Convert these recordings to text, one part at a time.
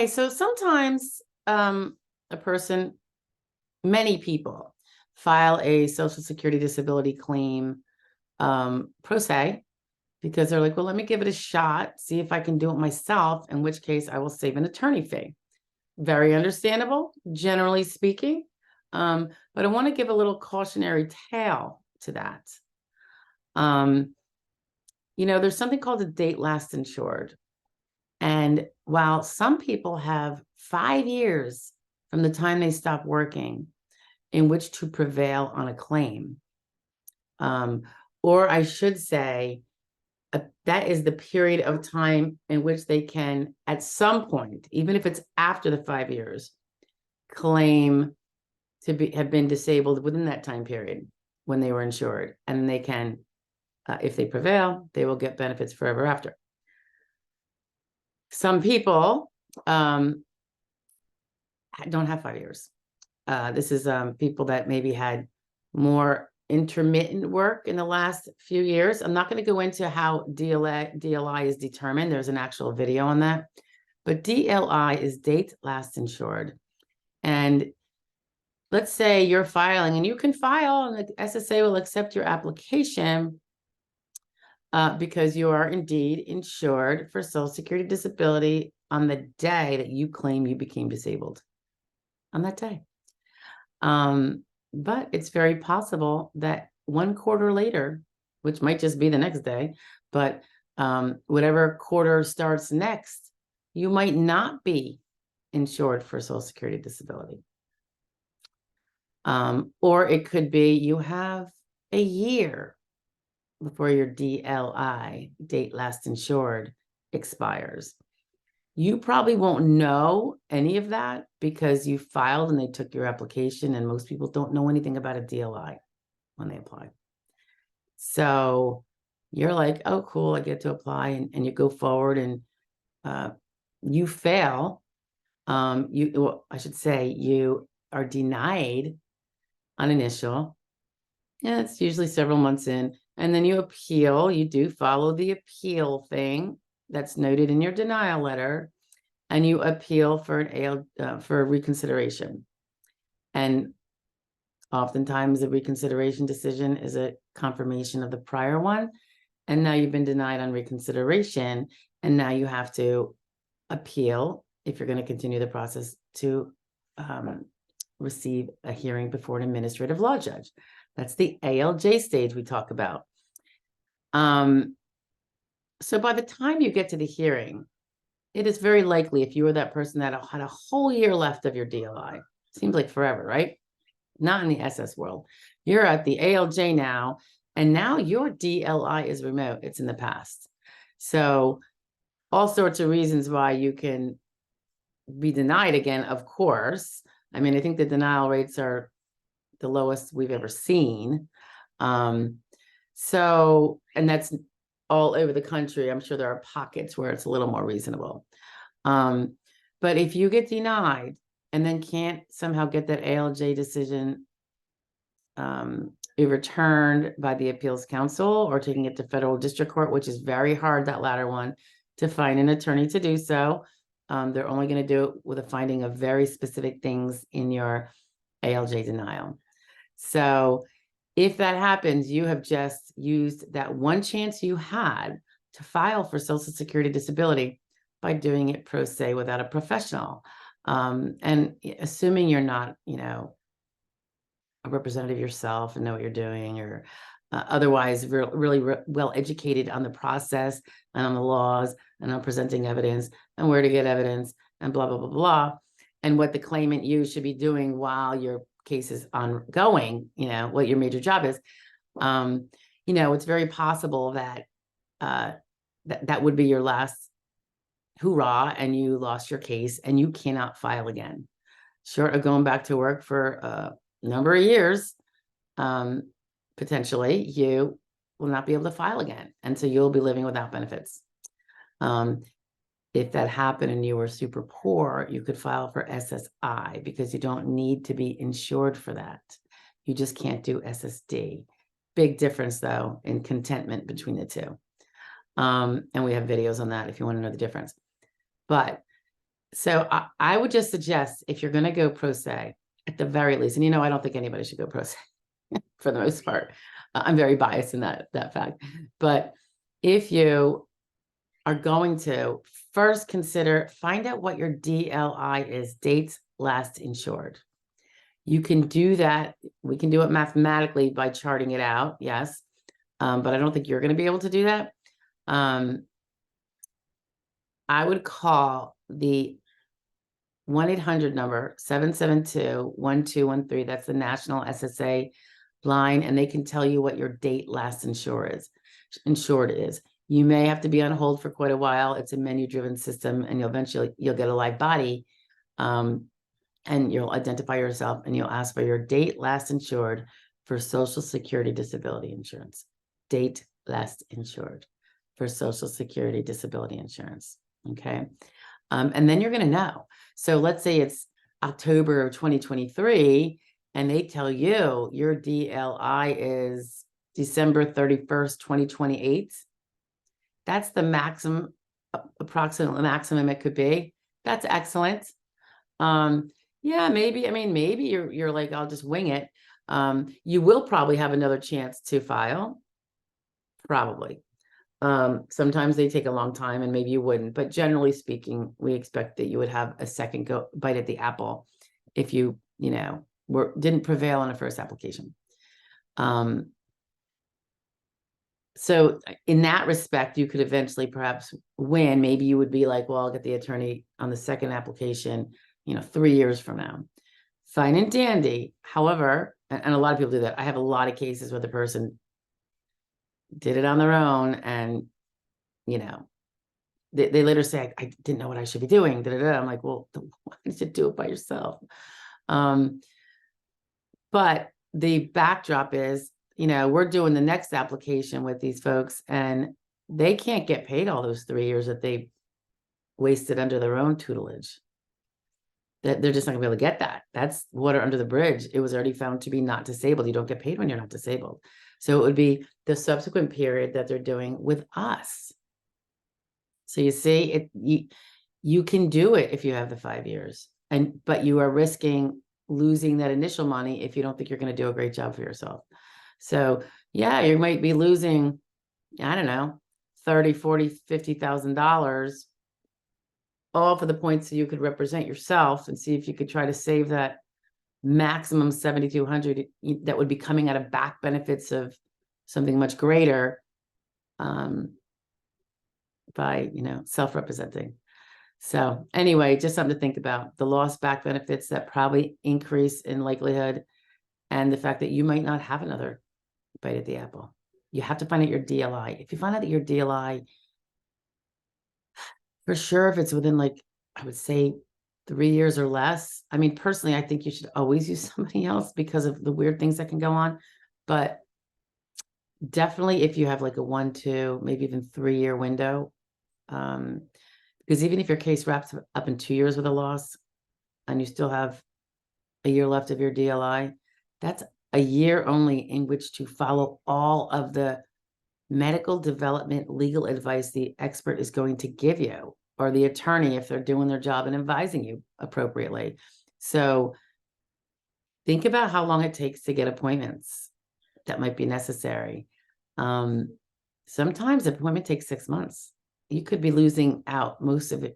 Okay, so sometimes a person, many people file a Social Security disability claim pro se because they're like, well, let me give it a shot, see if I can do it myself, in which case I will save an attorney fee. Very understandable, generally speaking. But I want to give a little cautionary tale to that. There's something called a date last insured. And while some people have 5 years from the time they stop working in which to prevail on a claim, or I should say, that is the period of time in which they can, at some point, even if it's after the 5 years, claim to have been disabled within that time period when they were insured. And they can, if they prevail, they will get benefits forever after. Some people don't have 5 years. This is people that maybe had more intermittent work in the last few years. I'm not going to go into how DLI is determined. There's an actual video on that. But DLI is date last insured. And let's say you're filing, and you can file, and the SSA will accept your application because you are indeed insured for Social Security disability on the day that you claim you became disabled. On that day. But it's very possible that 1 quarter later, which might just be the next day, but whatever quarter starts next, you might not be insured for Social Security disability. Or it could be you have a year before your DLI, date last insured, expires. You probably won't know any of that because you filed and they took your application, and most people don't know anything about a DLI when they apply. So you're like, oh, cool, I get to apply, and you go forward, and you fail. I should say you are denied on initial. Yeah, it's usually several months in, and then you appeal. You do follow the appeal thing that's noted in your denial letter, and you appeal for for a reconsideration. And oftentimes, a reconsideration decision is a confirmation of the prior one, and now you've been denied on reconsideration, and now you have to appeal if you're going to continue the process to receive a hearing before an administrative law judge. That's the ALJ stage we talk about. So by the time you get to the hearing, it is very likely, if you were that person that had a whole year left of your DLI, seems like forever, right? Not in the SS world. You're at the ALJ now, and now your DLI is remote. It's in the past. So all sorts of reasons why you can be denied again, of course. I mean, I think the denial rates are the lowest we've ever seen. And that's all over the country. I'm sure there are pockets where it's a little more reasonable. But if you get denied and then can't somehow get that ALJ decision returned by the appeals council, or taking it to federal district court, which is very hard, that latter one, to find an attorney to do so. They're only going to do it with a finding of very specific things in your ALJ denial. So if that happens, you have just used that one chance you had to file for Social Security disability by doing it pro se without a professional. And assuming you're not, a representative yourself and know what you're doing, or otherwise really well educated on the process and on the laws and on presenting evidence and where to get evidence and blah, blah, blah, blah, and what the claimant you should be doing while your case is ongoing, what your major job is. It's very possible that that would be your last hoorah, and you lost your case and you cannot file again. Short of going back to work for a number of years, potentially, you will not be able to file again. And so you'll be living without benefits. If that happened and you were super poor, you could file for SSI because you don't need to be insured for that. You just can't do SSD. Big difference, though, in contentment between the two. And we have videos on that if you want to know the difference. But So I would just suggest, if you're going to go pro se, at the very least, and I don't think anybody should go pro se for the most part. I'm very biased in that fact. But if you are going to, first find out what your DLI is, dates last insured. You can do that. We can do it mathematically by charting it out. Yes. But I don't think you're going to be able to do that. I would call the 1-800 number, 772-1213. That's the national SSA line, and they can tell you what your date last insured is. You may have to be on hold for quite a while. It's a menu-driven system, and you'll get a live body, and you'll identify yourself, and you'll ask for your date last insured for Social Security disability insurance. Date last insured for Social Security disability insurance. Okay. And then you're going to know. So let's say it's October of 2023, and they tell you your DLI is December 31st, 2028. That's the approximate maximum it could be. That's excellent. Yeah, maybe you're like, I'll just wing it. You will probably have another chance to file. Probably. Sometimes they take a long time, and maybe you wouldn't, but generally speaking, we expect that you would have a second bite at the apple if you didn't prevail on a first application. So in that respect, you could eventually perhaps win. Maybe you would be like, well, I'll get the attorney on the second application, 3 years from now. Fine and dandy. However, and a lot of people do that. I have a lot of cases where the person did it on their own, and they later say, I didn't know what I should be doing. I'm like, well, why did you do it by yourself? But the backdrop is, we're doing the next application with these folks, and they can't get paid all those 3 years that they wasted under their own tutelage. That they're just not gonna be able to get that. That's water under the bridge. It was already found to be not disabled. You don't get paid when you're not disabled. So it would be the subsequent period that they're doing with us. So you see, you can do it if you have the 5 years, but you are risking losing that initial money if you don't think you're going to do a great job for yourself. So yeah, you might be losing, I don't know, $30,000, $40,000, $50,000, all for the points so you could represent yourself and see if you could try to save that maximum 7,200 that would be coming out of back benefits of something much greater, by self-representing. So anyway, just something to think about. The lost back benefits that probably increase in likelihood, and the fact that you might not have another bite at the apple. You have to find out your DLI. If you find out that your DLI, for sure, if it's within, like, I would say 3 years or less. I mean, personally, I think you should always use somebody else because of the weird things that can go on. But definitely if you have like a 1, 2, maybe even 3-year window, because even if your case wraps up in 2 years with a loss and you still have a year left of your DLI, that's a year only in which to follow all of the medical development legal advice the expert is going to give you, or the attorney if they're doing their job and advising you appropriately. So think about how long it takes to get appointments that might be necessary. Sometimes the appointment takes 6 months. You could be losing out most of it,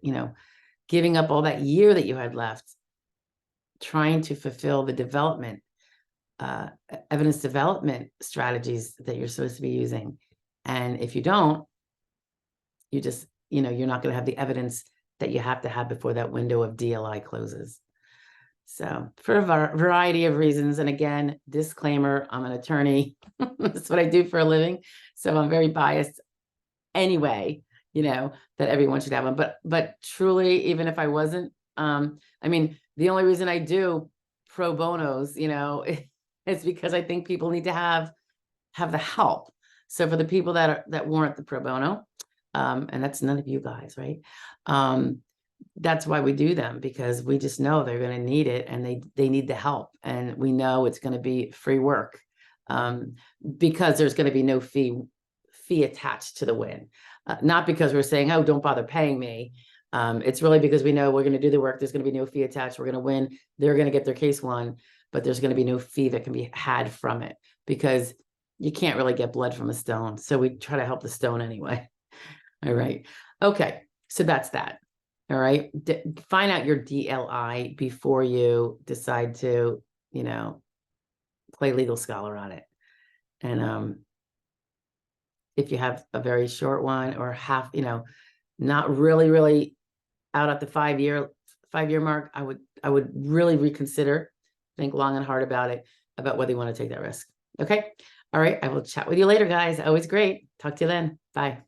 giving up all that year that you had left, trying to fulfill the development, evidence development strategies that you're supposed to be using. And if you don't, you just, you're not going to have the evidence that you have to have before that window of DLI closes. So for a variety of reasons, and again, disclaimer, I'm an attorney. That's what I do for a living. So I'm very biased anyway, that everyone should have one. But truly, even if I wasn't, I mean, the only reason I do pro bonos, is because I think people need to have the help. So for the people that warrant the pro bono, and that's none of you guys, right? That's why we do them, because we just know they're going to need it, and they need the help, and we know it's going to be free work, because there's going to be no fee attached to the win, not because we're saying, oh, don't bother paying me, It's really because we know we're going to do the work. There's going to be no fee attached. We're going to win. They're going to get their case won, but there's going to be no fee that can be had from it because you can't really get blood from a stone. So we try to help the stone anyway. All right. Okay. So that's that. All right. Find out your DLI before you decide to, play legal scholar on it. And if you have a very short one or half, not really out at the 5-year mark, I would really reconsider, think long and hard about it, about whether you want to take that risk. Okay. All right. I will chat with you later, guys. Always great. Talk to you then. Bye.